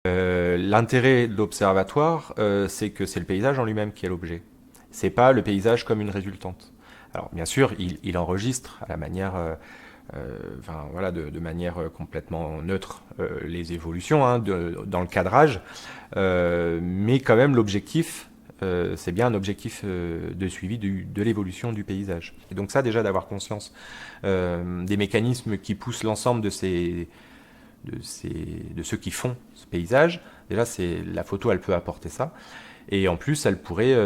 L'intérêt de l'observatoire, c'est que c'est le paysage en lui-même qui est l'objet. C'est pas le paysage comme une résultante. Alors bien sûr, il enregistre à la manière, enfin voilà, de manière complètement neutre les évolutions hein, dans le cadrage, mais quand même l'objectif, c'est bien un objectif de suivi de l'évolution du paysage. Et donc ça déjà d'avoir conscience des mécanismes qui poussent l'ensemble de ceux qui font ce paysage. Déjà, la photo, elle peut apporter ça. Et en plus, elle pourrait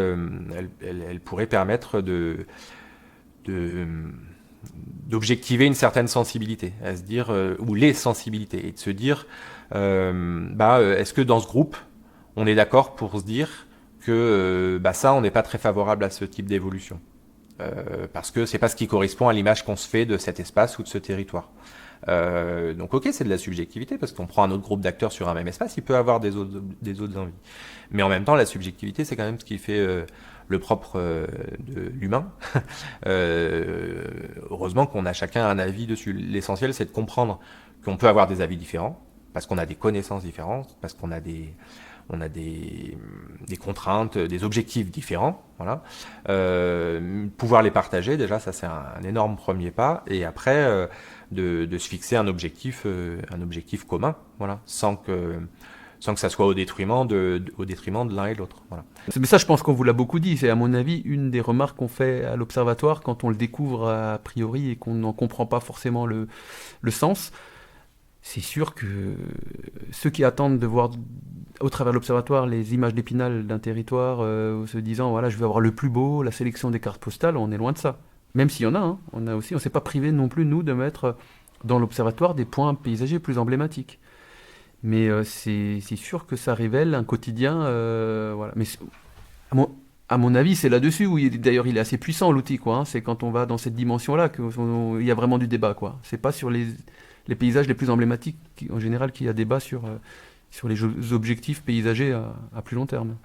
permettre de, d'objectiver une certaine sensibilité, à se dire, ou les sensibilités, et de se dire, est-ce que dans ce groupe, on est d'accord pour se dire que ça, on n'est pas très favorable à ce type d'évolution, parce que c'est pas ce qui correspond à l'image qu'on se fait de cet espace ou de ce territoire. Donc ok, c'est de la subjectivité, parce qu'on prend un autre groupe d'acteurs sur un même espace, il peut avoir des autres envies. Mais en même temps, la subjectivité, c'est quand même ce qui fait le propre de l'humain. Heureusement qu'on a chacun un avis dessus. L'essentiel, c'est de comprendre qu'on peut avoir des avis différents, parce qu'on a des connaissances différentes, parce qu'on a des contraintes, des objectifs différents. Voilà. Pouvoir les partager, déjà, ça c'est un énorme premier pas. Et après, de se fixer un objectif commun, voilà, sans que ça soit au détriment de l'un et de l'autre. Voilà. Mais ça, je pense qu'on vous l'a beaucoup dit. C'est, à mon avis, une des remarques qu'on fait à l'observatoire quand on le découvre a priori et qu'on n'en comprend pas forcément le sens. C'est sûr que ceux qui attendent de voir au travers de l'observatoire les images d'Épinal d'un territoire, se disant voilà, je vais avoir le plus beau, la sélection des cartes postales, on est loin de ça. Même s'il y en a, hein, on s'est pas privé non plus nous de mettre dans l'observatoire des points paysagers plus emblématiques. Mais c'est sûr que ça révèle un quotidien, voilà. Mais à à mon avis, c'est là-dessus où d'ailleurs il est assez puissant l'outil, quoi. Hein. C'est quand on va dans cette dimension-là qu'il y a vraiment du débat, quoi. C'est pas sur les paysages les plus emblématiques, en général, qu'il y a débat sur les objectifs paysagers à plus long terme.